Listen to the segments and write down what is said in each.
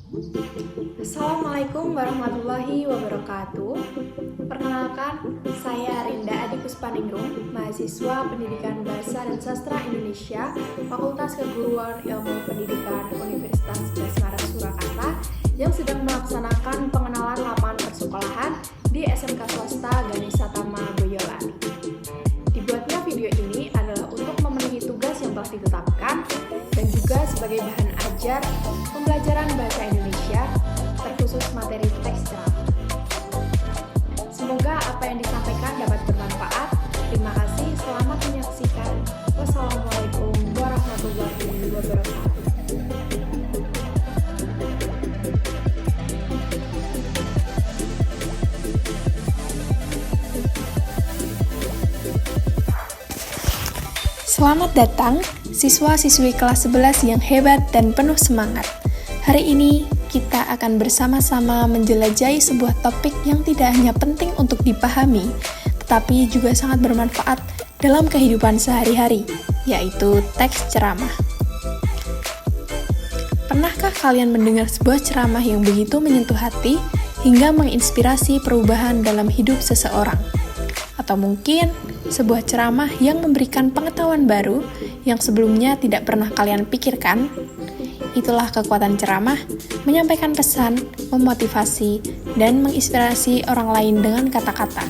Assalamualaikum warahmatullahi wabarakatuh. Perkenalkan, saya Rinda Adi Puspaningrum, mahasiswa Pendidikan Bahasa dan Sastra Indonesia, Fakultas Keguruan Ilmu Pendidikan Universitas 11 Maret Surakarta, yang sedang melaksanakan pengenalan lapangan persekolahan di SMK swasta Ganesha Tama Boyolali. Dibuatnya video ini adalah untuk memenuhi tugas yang telah ditetapkan dan juga sebagai bahan ajar pembelajaran bahasa Indonesia terkhusus materi teks ceramah. Semoga apa yang disampaikan dapat bermanfaat. Terima kasih, selamat menyaksikan. Wassalamualaikum warahmatullahi wabarakatuh. Selamat datang, siswa-siswi kelas 11 yang hebat dan penuh semangat. Hari ini, kita akan bersama-sama menjelajahi sebuah topik yang tidak hanya penting untuk dipahami, tetapi juga sangat bermanfaat dalam kehidupan sehari-hari, yaitu teks ceramah. Pernahkah kalian mendengar sebuah ceramah yang begitu menyentuh hati hingga menginspirasi perubahan dalam hidup seseorang? Atau mungkin sebuah ceramah yang memberikan pengetahuan baru yang sebelumnya tidak pernah kalian pikirkan? Itulah kekuatan ceramah, menyampaikan pesan, memotivasi, dan menginspirasi orang lain dengan kata-kata.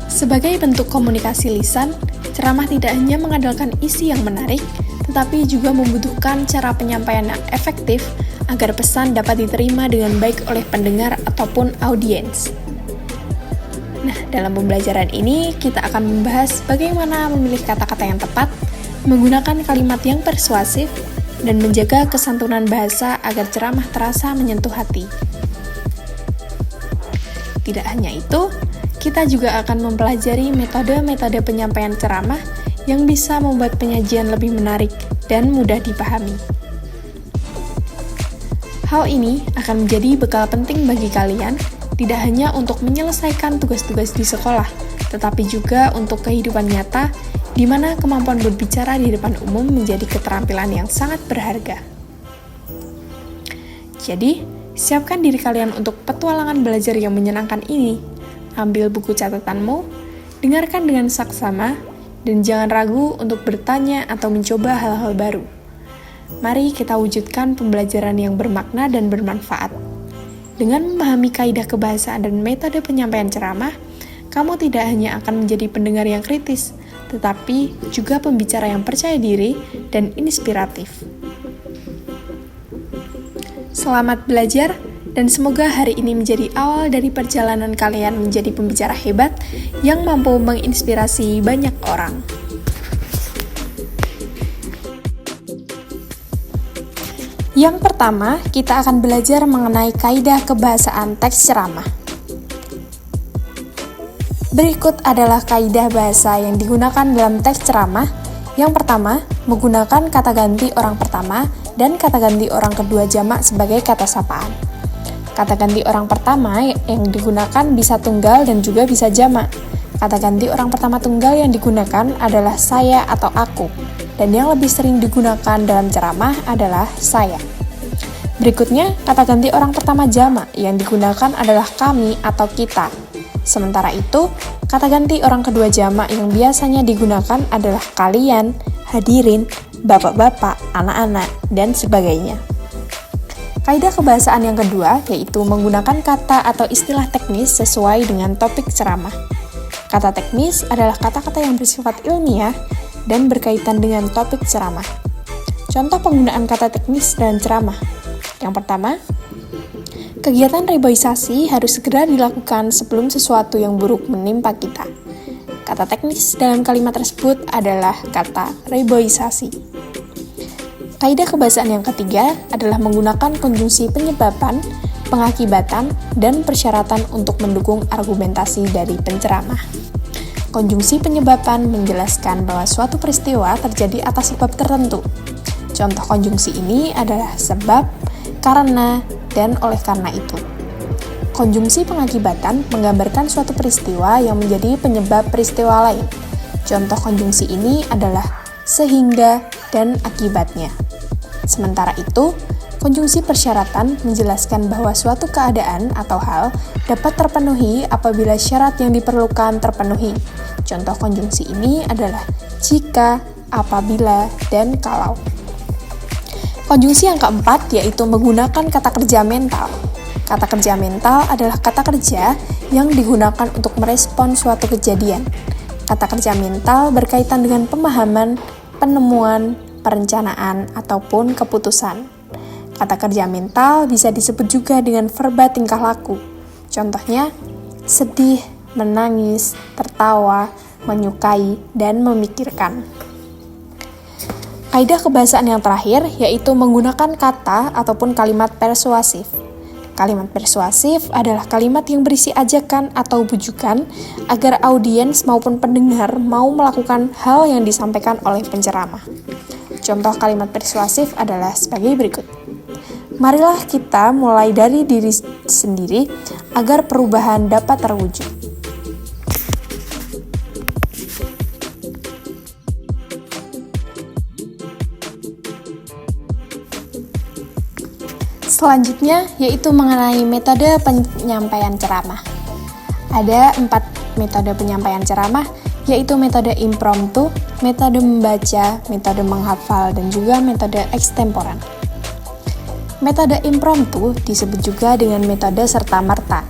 Sebagai bentuk komunikasi lisan, ceramah tidak hanya mengandalkan isi yang menarik, tetapi juga membutuhkan cara penyampaian yang efektif agar pesan dapat diterima dengan baik oleh pendengar ataupun audiens. Nah, dalam pembelajaran ini, kita akan membahas bagaimana memilih kata-kata yang tepat, menggunakan kalimat yang persuasif, dan menjaga kesantunan bahasa agar ceramah terasa menyentuh hati. Tidak hanya itu, kita juga akan mempelajari metode-metode penyampaian ceramah yang bisa membuat penyajian lebih menarik dan mudah dipahami. Hal ini akan menjadi bekal penting bagi kalian, tidak hanya untuk menyelesaikan tugas-tugas di sekolah, tetapi juga untuk kehidupan nyata, di mana kemampuan berbicara di depan umum menjadi keterampilan yang sangat berharga. Jadi, siapkan diri kalian untuk petualangan belajar yang menyenangkan ini. Ambil buku catatanmu, dengarkan dengan saksama, dan jangan ragu untuk bertanya atau mencoba hal-hal baru. Mari kita wujudkan pembelajaran yang bermakna dan bermanfaat. Dengan memahami kaidah kebahasaan dan metode penyampaian ceramah, kamu tidak hanya akan menjadi pendengar yang kritis, tetapi juga pembicara yang percaya diri dan inspiratif. Selamat belajar, dan semoga hari ini menjadi awal dari perjalanan kalian menjadi pembicara hebat yang mampu menginspirasi banyak orang. Yang pertama, kita akan belajar mengenai kaidah kebahasaan teks ceramah. Berikut adalah kaidah bahasa yang digunakan dalam teks ceramah. Yang pertama, menggunakan kata ganti orang pertama dan kata ganti orang kedua jamak sebagai kata sapaan. Kata ganti orang pertama yang digunakan bisa tunggal dan juga bisa jamak. Kata ganti orang pertama tunggal yang digunakan adalah saya atau aku, dan yang lebih sering digunakan dalam ceramah adalah saya. Berikutnya, kata ganti orang pertama jamak yang digunakan adalah kami atau kita. Sementara itu, kata ganti orang kedua jamak yang biasanya digunakan adalah kalian, hadirin, bapak-bapak, anak-anak, dan sebagainya. Kaidah kebahasaan yang kedua yaitu menggunakan kata atau istilah teknis sesuai dengan topik ceramah. Kata teknis adalah kata-kata yang bersifat ilmiah dan berkaitan dengan topik ceramah. Contoh penggunaan kata teknis dalam ceramah. Yang pertama, kegiatan reboisasi harus segera dilakukan sebelum sesuatu yang buruk menimpa kita. Kata teknis dalam kalimat tersebut adalah kata reboisasi. Kaidah kebahasaan yang ketiga adalah menggunakan konjungsi penyebaban, pengakibatan, dan persyaratan untuk mendukung argumentasi dari penceramah. Konjungsi penyebaban menjelaskan bahwa suatu peristiwa terjadi atas sebab tertentu. Contoh konjungsi ini adalah sebab, karena, dan oleh karena itu. Konjungsi pengakibatan menggambarkan suatu peristiwa yang menjadi penyebab peristiwa lain. Contoh konjungsi ini adalah sehingga dan akibatnya. Sementara itu, konjungsi persyaratan menjelaskan bahwa suatu keadaan atau hal dapat terpenuhi apabila syarat yang diperlukan terpenuhi. Contoh konjungsi ini adalah jika, apabila, dan kalau. Konjungsi yang keempat yaitu menggunakan kata kerja mental. Kata kerja mental adalah kata kerja yang digunakan untuk merespon suatu kejadian. Kata kerja mental berkaitan dengan pemahaman, penemuan, perencanaan, ataupun keputusan. Kata kerja mental bisa disebut juga dengan verba tingkah laku. Contohnya, sedih, menangis, tertawa, menyukai, dan memikirkan. Kaidah kebahasaan yang terakhir yaitu menggunakan kata ataupun kalimat persuasif. Kalimat persuasif adalah kalimat yang berisi ajakan atau bujukan agar audiens maupun pendengar mau melakukan hal yang disampaikan oleh penceramah. Contoh kalimat persuasif adalah sebagai berikut. Marilah kita mulai dari diri sendiri agar perubahan dapat terwujud. Selanjutnya yaitu mengenai metode penyampaian ceramah. Ada 4 metode penyampaian ceramah, yaitu metode impromptu, metode membaca, metode menghafal, dan juga metode extemporan. Metode impromptu disebut juga dengan metode serta-merta.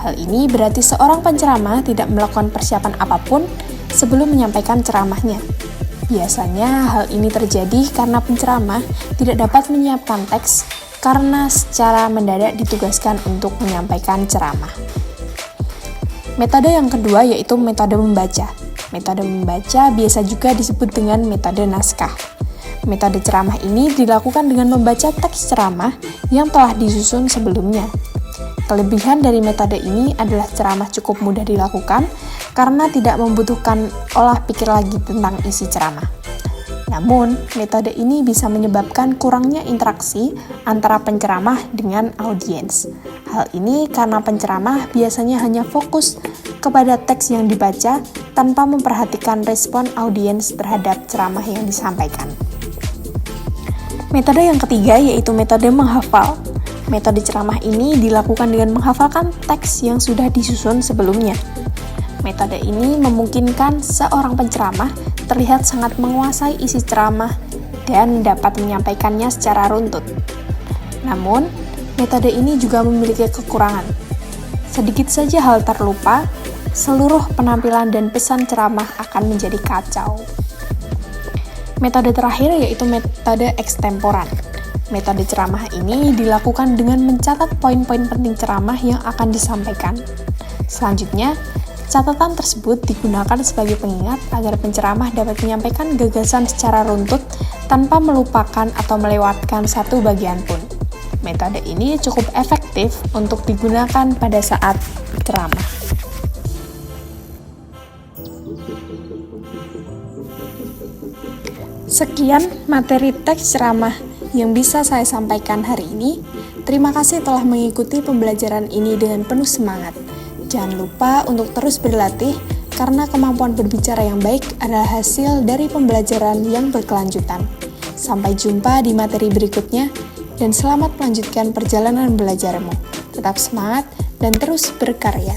Hal ini berarti seorang penceramah tidak melakukan persiapan apapun sebelum menyampaikan ceramahnya. Biasanya hal ini terjadi karena penceramah tidak dapat menyiapkan teks karena secara mendadak ditugaskan untuk menyampaikan ceramah. Metode yang kedua yaitu metode membaca. Metode membaca biasa juga disebut dengan metode naskah. Metode ceramah ini dilakukan dengan membaca teks ceramah yang telah disusun sebelumnya. Kelebihan dari metode ini adalah ceramah cukup mudah dilakukan karena tidak membutuhkan olah pikir lagi tentang isi ceramah. Namun, metode ini bisa menyebabkan kurangnya interaksi antara penceramah dengan audiens. Hal ini karena penceramah biasanya hanya fokus kepada teks yang dibaca tanpa memperhatikan respon audiens terhadap ceramah yang disampaikan. Metode yang ketiga yaitu metode menghafal. Metode ceramah ini dilakukan dengan menghafalkan teks yang sudah disusun sebelumnya. Metode ini memungkinkan seorang penceramah terlihat sangat menguasai isi ceramah dan dapat menyampaikannya secara runtut. Namun, metode ini juga memiliki kekurangan. Sedikit saja hal terlupa, seluruh penampilan dan pesan ceramah akan menjadi kacau. Metode terakhir yaitu metode extemporan. Metode ceramah ini dilakukan dengan mencatat poin-poin penting ceramah yang akan disampaikan. Selanjutnya, catatan tersebut digunakan sebagai pengingat agar penceramah dapat menyampaikan gagasan secara runtut tanpa melupakan atau melewatkan satu bagian pun. Metode ini cukup efektif untuk digunakan pada saat ceramah. Sekian materi teks ceramah yang bisa saya sampaikan hari ini. Terima kasih telah mengikuti pembelajaran ini dengan penuh semangat. Jangan lupa untuk terus berlatih, karena kemampuan berbicara yang baik adalah hasil dari pembelajaran yang berkelanjutan. Sampai jumpa di materi berikutnya, dan selamat melanjutkan perjalanan belajarmu. Tetap semangat dan terus berkarya.